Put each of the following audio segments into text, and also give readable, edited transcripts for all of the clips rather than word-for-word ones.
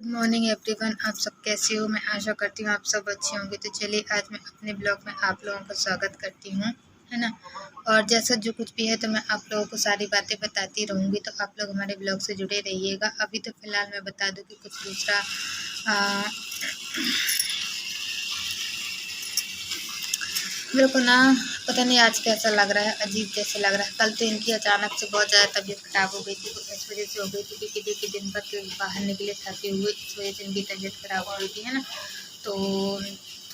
Good morning everyone. आप सब कैसे हो? मैं आशा करती हूँ आप सब अच्छे होंगे। तो चलिए आज मैं अपने ब्लॉग में आप लोगों का स्वागत करती हूँ, है ना। और जैसा जो कुछ भी है तो मैं आप लोगों को सारी बातें बताती रहूँगी, तो आप लोग हमारे ब्लॉग से जुड़े रहिएगा। अभी तो फ़िलहाल मैं बता दूँ कि कुछ दूसरा मेरे को ना पता नहीं आज कैसा लग रहा है, अजीब जैसे लग रहा है। कल तो इनकी अचानक से बहुत ज़्यादा तबीयत खराब हो गई थी, तो इस वजह से हो गई थी क्योंकि देखिए दिन भर के बाहर निकले थके हुए, इस वजह से इनकी तबीयत खराब हो गई थी, है ना। तो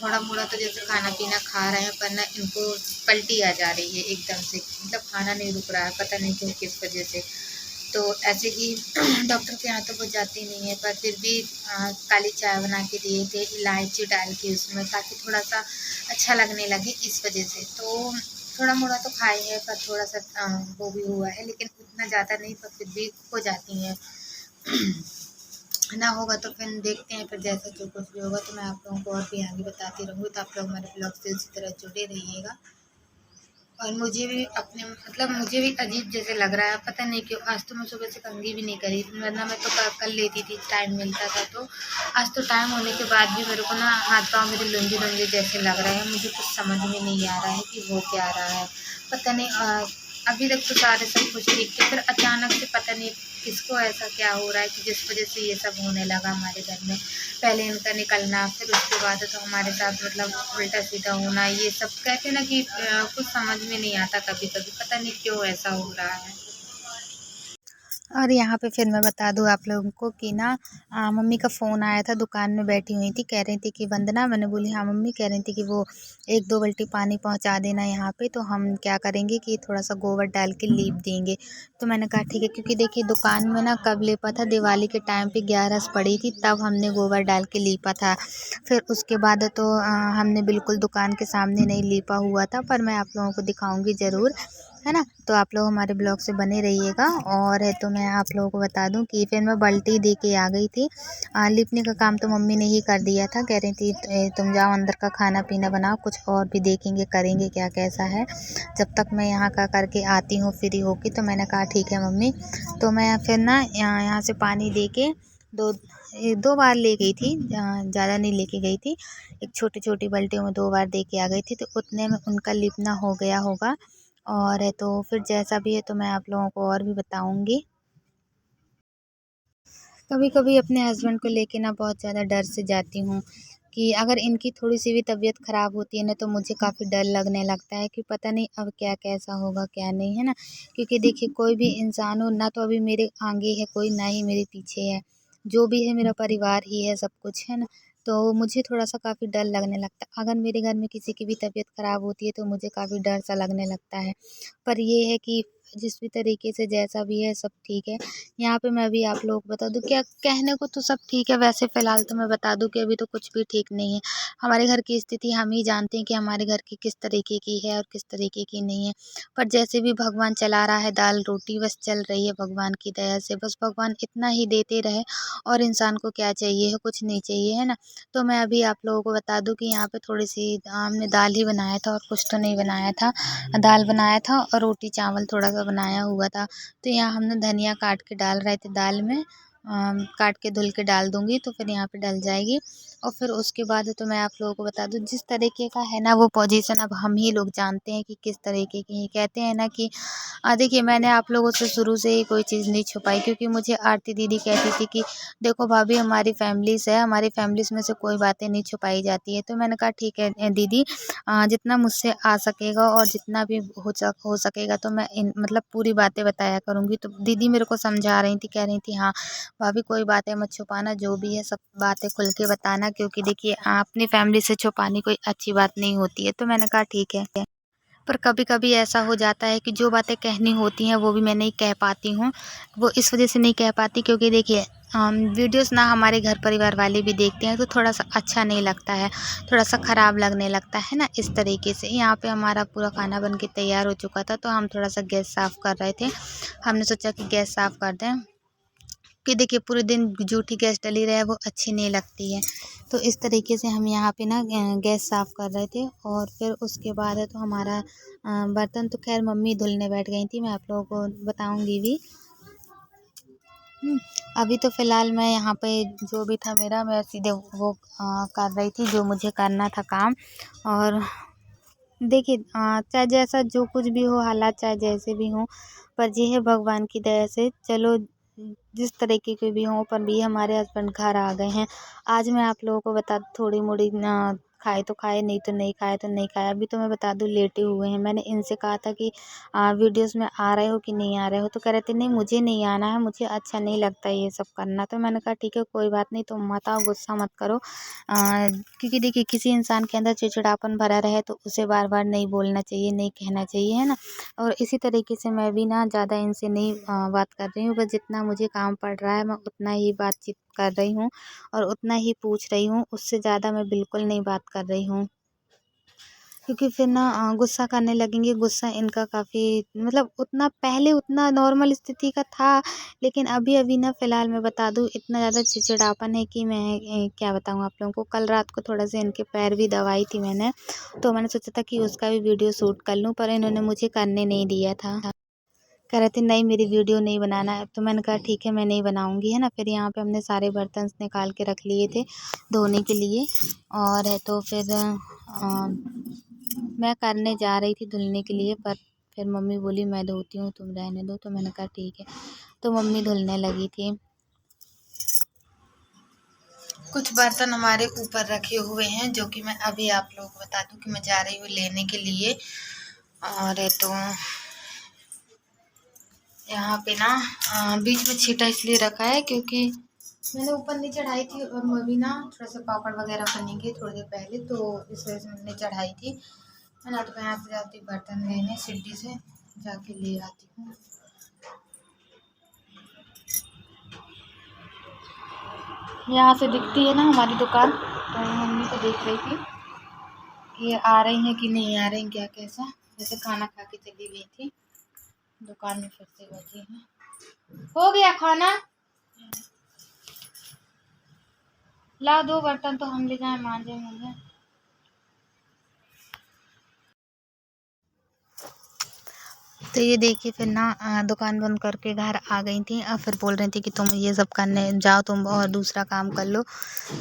थोड़ा मोड़ा तो जैसे खाना पीना खा रहे हैं, पर ना इनको पलटी आ जा रही है एकदम से, मतलब खाना नहीं रुक रहा है, पता नहीं क्यों किस वजह से। तो ऐसे ही डॉक्टर के यहाँ तो वो जाती नहीं है, पर फिर भी काली चाय बना के दिए थे इलायची डाल के उसमें, ताकि थोड़ा सा अच्छा लगने लगे, इस वजह से। तो थोड़ा मोड़ा तो खाए हैं, पर थोड़ा सा वो भी हुआ है, लेकिन उतना ज़्यादा नहीं, पर फिर भी हो जाती हैं। ना होगा तो फिर देखते हैं, फिर जैसा जो कुछ भी होगा तो मैं आप लोगों को और भी आगे बताती रहूँगी। तो आप लोग हमारे ब्लॉग से इसी तरह जुड़े रहिएगा। और मुझे भी अपने मतलब मुझे भी अजीब जैसे लग रहा है, पता नहीं क्यों। आज तो मैं सुबह से कंघी भी नहीं करी, वरना मैं तो कर लेती थी, टाइम मिलता था। तो आज तो टाइम होने के बाद भी मेरे को ना हाथ पाँव मेरे लुंजे लुंजे जैसे लग रहे हैं। मुझे कुछ समझ में नहीं आ रहा है कि हो क्या रहा है, पता नहीं। अभी तक तो सारे सब कुछ ठीक थे, फिर अचानक से पता नहीं किसको ऐसा क्या हो रहा है कि जिस वजह से ये सब होने लगा हमारे घर में। पहले इनका निकलना, फिर उसके बाद तो हमारे साथ मतलब उल्टा सीधा होना, ये सब कहते हैं ना कि कुछ समझ में नहीं आता कभी कभी, पता नहीं क्यों ऐसा हो रहा है। और यहाँ पे फिर मैं बता दूँ आप लोगों को कि ना मम्मी का फ़ोन आया था। दुकान में बैठी हुई थी, कह रही थी कि वंदना, मैंने बोली हाँ मम्मी। कह रही थी कि वो 1-2 बाल्टी पानी पहुँचा देना यहाँ पे, तो हम क्या करेंगे कि थोड़ा सा गोबर डाल के लीप देंगे। तो मैंने कहा ठीक है, क्योंकि देखिए दुकान में ना कब लेपा था, दिवाली के टाइम पे 11 पड़ी थी, तब हमने गोबर डाल के लीपा था। फिर उसके बाद तो हमने बिल्कुल दुकान के सामने नहीं लीपा हुआ था, पर मैं आप लोगों को दिखाऊंगी ज़रूर, है ना। तो आप लोग हमारे ब्लॉग से बने रहिएगा। और है तो मैं आप लोगों को बता दूं कि फिर मैं बाल्टी दे के आ गई थी। लिपने का काम तो मम्मी ने ही कर दिया था। कह रही थी तुम जाओ अंदर का खाना पीना बनाओ, कुछ और भी देखेंगे करेंगे क्या कैसा है, जब तक मैं यहाँ का करके आती हूँ फ्री होके। तो मैंने कहा ठीक है मम्मी। तो मैं फिर ना यहाँ से पानी दे के दो 2 बार ले गई थी, ज़्यादा नहीं लेके गई थी। एक छोटी छोटी बाल्टियों में 2 बार दे के आ गई थी, तो उतने में उनका लिपना हो गया होगा। और है तो फिर जैसा भी है तो मैं आप लोगों को और भी बताऊंगी। कभी कभी अपने हस्बैंड को लेके ना बहुत ज़्यादा डर से जाती हूँ कि अगर इनकी थोड़ी सी भी तबीयत ख़राब होती है ना, तो मुझे काफ़ी डर लगने लगता है कि पता नहीं अब क्या कैसा होगा क्या नहीं, है ना। क्योंकि देखिए कोई भी इंसान हो ना, तो अभी मेरे आगे है कोई, ना ही मेरे पीछे है। जो भी है मेरा परिवार ही है, सब कुछ, है ना। तो मुझे थोड़ा सा काफ़ी डर लगने लगता है, अगर मेरे घर में किसी की भी तबीयत ख़राब होती है तो मुझे काफ़ी डर सा लगने लगता है। पर ये है कि जिस भी तरीके से जैसा भी है सब ठीक है। यहाँ पे मैं अभी आप लोगों को बता दूँ, क्या कहने को तो सब ठीक है, वैसे फ़िलहाल तो मैं बता दूँ कि अभी तो कुछ भी ठीक नहीं है। हमारे घर की स्थिति हम ही जानते हैं कि हमारे घर की किस तरीके की है और किस तरीके की नहीं है। पर जैसे भी भगवान चला रहा है, दाल रोटी बस चल रही है भगवान की दया से। बस भगवान इतना ही देते रहे, और इंसान को क्या चाहिए है, कुछ नहीं चाहिए, है ना। तो मैं अभी आप लोगों को बता दूँ कि यहाँ पे थोड़ी सी हमने दाल ही बनाया था और कुछ तो नहीं बनाया था। दाल बनाया था और रोटी चावल थोड़ा सा बनाया हुआ था। तो यहाँ हमने धनिया काट के डाल रहे थे दाल में, काट के धुल के डाल दूँगी तो फिर यहाँ पे डल जाएगी। और फिर उसके बाद तो मैं आप लोगों को बता दूँ, जिस तरीके का है ना वो पोजीशन, अब हम ही लोग जानते हैं कि किस तरीके की है। कहते हैं ना कि देखिए मैंने आप लोगों से शुरू से ही कोई चीज़ नहीं छुपाई, क्योंकि मुझे आरती दीदी कहती थी कि देखो भाभी, हमारी फैमिलीज़ है, हमारी फैमिलीज़ में से कोई बातें नहीं छुपाई जाती है। तो मैंने कहा ठीक है दीदी, जितना मुझसे आ सकेगा और जितना भी हो सकेगा तो मैं इन मतलब पूरी बातें बताया करूँगी। तो दीदी मेरे को समझा रही थी, कह रही थी हाँ भाभी कोई बातें मत छुपाना, जो भी है सब बातें खुल के बताना, क्योंकि देखिए अपनी फैमिली से छुपानी कोई अच्छी बात नहीं होती है। तो मैंने कहा ठीक है। पर कभी कभी ऐसा हो जाता है कि जो बातें कहनी होती हैं वो भी मैं नहीं कह पाती हूँ। वो इस वजह से नहीं कह पाती क्योंकि देखिए वीडियोस ना हमारे घर परिवार वाले भी देखते हैं, तो थोड़ा सा अच्छा नहीं लगता है, थोड़ा सा ख़राब लगने लगता है ना, इस तरीके से। यहाँ पे हमारा पूरा खाना बन के तैयार हो चुका था, तो हम थोड़ा सा गैस साफ़ कर रहे थे। हमने सोचा कि गैस साफ़ कर दें, कि देखिए पूरे दिन जूठी गैस डली रहे वो अच्छी नहीं लगती है। तो इस तरीके से हम यहाँ पे ना गैस साफ़ कर रहे थे। और फिर उसके बाद है तो हमारा बर्तन तो खैर मम्मी धुलने बैठ गई थी, मैं आप लोगों को बताऊंगी भी। हुँ, अभी तो फ़िलहाल मैं यहाँ पे जो भी था मेरा, मैं सीधे वो कर रही थी जो मुझे करना था काम। और देखिए चाहे जैसा जो कुछ भी हो, हालात चाहे जैसे भी हों, पर ये है भगवान की दया से चलो जिस तरीके के भी हों, पर भी हमारे हस्बैंड घर आ गए हैं। आज मैं आप लोगों को बता दूँ, थोड़ी-मोड़ी खाए तो खाए, नहीं तो नहीं खाए तो नहीं खाए। अभी तो मैं बता दूँ लेटे हुए हैं। मैंने इनसे कहा था कि वीडियोज़ में आ रहे हो कि नहीं आ रहे हो? तो कह रहे थे नहीं मुझे नहीं आना है, मुझे अच्छा नहीं लगता ये सब करना। तो मैंने कहा ठीक है कोई बात नहीं, तुम मत आओ, गुस्सा मत करो। क्योंकि देखिए किसी इंसान के अंदर चिड़चिड़ापन भरा रहे तो उसे बार-बार नहीं बोलना चाहिए, नहीं कहना चाहिए, है ना? और इसी तरीके से मैं भी ना ज़्यादा इनसे नहीं बात कर रही हूँ, बस जितना मुझे काम पड़ रहा है मैं उतना ही बातचीत कर रही हूँ और उतना ही पूछ रही हूँ, उससे ज़्यादा मैं बिल्कुल नहीं बात कर रही हूँ। क्योंकि फिर ना गुस्सा करने लगेंगे, गुस्सा इनका काफ़ी मतलब उतना पहले उतना नॉर्मल स्थिति का था, लेकिन अभी-अभी ना फ़िलहाल मैं बता दूँ इतना ज़्यादा चिड़चिड़ापन है कि मैं क्या बताऊँ आप लोगों को। कल रात को थोड़ा-सा इनके पैर भी दबाई थी मैंने, तो मैंने सोचा था कि उसका भी वीडियो शूट कर लूँ, पर इन्होंने मुझे करने नहीं दिया था। कह रहे थे नहीं मेरी वीडियो नहीं बनाना है, तो मैंने कहा ठीक है मैं नहीं बनाऊँगी, है ना। फिर यहाँ पे हमने सारे बर्तन निकाल के रख लिए थे धोने के लिए, और है तो फिर मैं करने जा रही थी धुलने के लिए, पर फिर मम्मी बोली मैं धोती हूँ तुम रहने दो, तो मैंने कहा ठीक है। तो मम्मी धुलने लगी थी। कुछ बर्तन हमारे ऊपर रखे हुए हैं जो कि मैं अभी आप लोगों को बता दूं कि मैं जा रही हूँ लेने के लिए। और है तो यहाँ पे ना बीच में छीटा इसलिए रखा है क्योंकि मैंने ऊपर नहीं चढ़ाई थी, और मम्मी ना थोड़ा सा पापड़ वगैरह बनेंगे थोड़ी देर पहले, तो इस वजह से मैंने चढ़ाई थी, है ना। तो मैं यहाँ से जाती हूँ बर्तन लेने, सिड्डी से जाके ले आती हूँ। यहाँ से दिखती है ना हमारी दुकान, तो मम्मी को देख रही थी कि आ रही हैं कि नहीं आ रही हैं, क्या कैसा। जैसे खाना खा के चली गई थी, दुकान में फिर से बैठी हैं। हो गया खाना, ला दो बर्तन तो हम ले जाएं मांजे मुझे। तो ये देखिए फिर ना दुकान बंद करके घर आ गई थी, फिर बोल रही थी कि तुम ये सब करने जाओ तुम और दूसरा काम कर लो।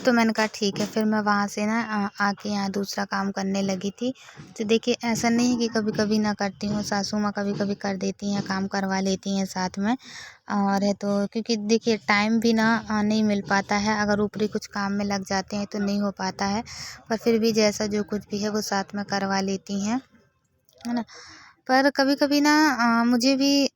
तो मैंने कहा ठीक है, फिर मैं वहाँ से ना आके यहाँ दूसरा काम करने लगी थी। तो देखिए ऐसा नहीं है कि कभी कभी ना करती हूँ, सासू माँ कभी कभी कर देती हैं, काम करवा लेती हैं साथ में। और है तो क्योंकि देखिए टाइम भी ना नहीं मिल पाता है, अगर ऊपरी कुछ काम में लग जाते हैं तो नहीं हो पाता है, पर फिर भी जैसा जो कुछ भी है वो साथ में करवा लेती हैं, है ना। पर कभी-कभी ना मुझे भी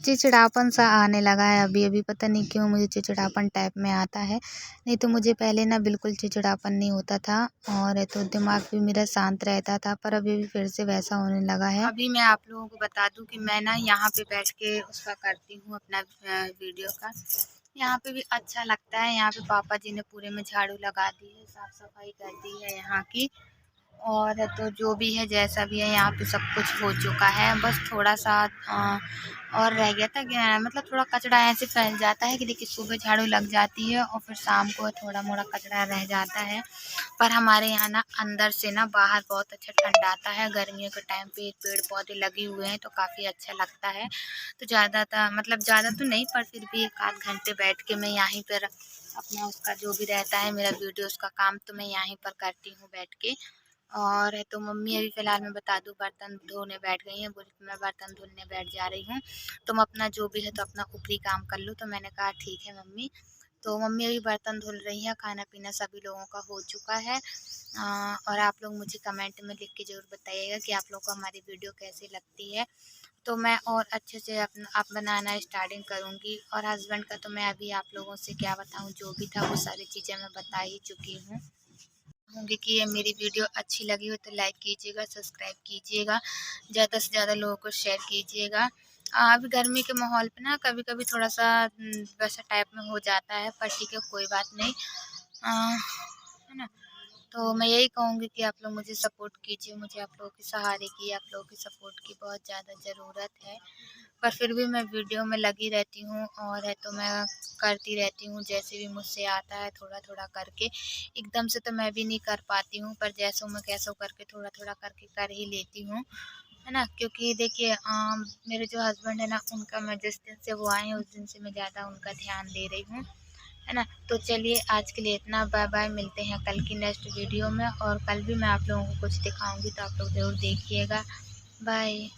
चिड़चिड़ापन सा आने लगा है अभी-अभी, पता नहीं क्यों मुझे चिड़चिड़ापन टाइप में आता है। नहीं तो मुझे पहले ना बिल्कुल चिड़चिड़ापन नहीं होता था, और तो दिमाग भी मेरा शांत रहता था, पर अभी भी फिर से वैसा होने लगा है। अभी मैं आप लोगों को बता दूं कि मैं ना यहाँ पे बैठ के उसका करती हूँ अपना वीडियो का। यहाँ पे भी अच्छा लगता है, यहाँ पे पापा जी ने पूरे में झाड़ू लगा दी है, साफ सफाई कर दी है यहाँ की। और तो जो भी है जैसा भी है यहाँ पे सब कुछ हो चुका है, बस थोड़ा सा और रह गया था क्या, मतलब थोड़ा कचरा ऐसे फैल जाता है कि देखिए सुबह झाड़ू लग जाती है और फिर शाम को थोड़ा मोड़ा कचरा रह जाता है। पर हमारे यहाँ ना अंदर से ना बाहर बहुत अच्छा ठंडा आता है, गर्मियों के टाइम पे पेड़ पौधे लगे हुए हैं तो काफ़ी अच्छा लगता है। तो ज़्यादातर मतलब ज़्यादा तो नहीं, पर फिर भी एक आध घंटे बैठ के मैं यहीं पर अपना उसका जो भी रहता है मेरा वीडियोस का काम, तो मैं यहीं पर करती हूँ बैठ के। और है तो मम्मी अभी फ़िलहाल मैं बता दूँ बर्तन धोने बैठ गई हैं, बोली मैं बर्तन धुलने बैठ जा रही हूँ, तुम अपना जो भी है तो अपना ऊपरी काम कर लो। तो मैंने कहा ठीक है मम्मी। तो मम्मी अभी बर्तन धुल रही हैं, खाना पीना सभी लोगों का हो चुका है। और आप लोग मुझे कमेंट में लिख के ज़रूर बताइएगा कि आप लोग को हमारी वीडियो कैसी लगती है, तो मैं और अच्छे से अपना आप बनाना स्टार्टिंग करूँगी। और हस्बैंड का तो मैं अभी आप लोगों से क्या बताऊँ, जो भी था वो सारी चीज़ें मैं बता ही चुकी हूँ। होंगे कि ये मेरी वीडियो अच्छी लगी हो तो लाइक कीजिएगा, सब्सक्राइब कीजिएगा, ज़्यादा से ज़्यादा लोगों को शेयर कीजिएगा। अभी गर्मी के माहौल पे ना कभी-कभी थोड़ा-सा वैसा टाइप में हो जाता है, पर ठीक है कोई बात नहीं। है ना? तो मैं यही कहूँगी कि आप लोग मुझे सपोर्ट कीजिए, मुझे आप लोगों के सहारे की, आप लोगों के सपोर्ट की बहुत ज़्यादा ज़रूरत है। पर फिर भी मैं वीडियो में लगी रहती हूँ, और है तो मैं करती रहती हूँ जैसे भी मुझसे आता है थोड़ा-थोड़ा करके। एकदम से तो मैं भी नहीं कर पाती हूँ, पर जैसो मैं कैसो करके थोड़ा-थोड़ा करके कर ही लेती हूँ। है ना? क्योंकि देखिए मेरे जो हस्बैंड है ना, उनका मैं जिस दिन से वो आए हैं उस दिन से मैं ज़्यादा उनका ध्यान दे रही हूँ, है ना? तो चलिए आज के लिए इतना, बाय-बाय, मिलते हैं कल की नेक्स्ट वीडियो में और कल भी मैं आप लोगों को कुछ दिखाऊँगी तो आप लोग ज़रूर देखिएगा। बाय।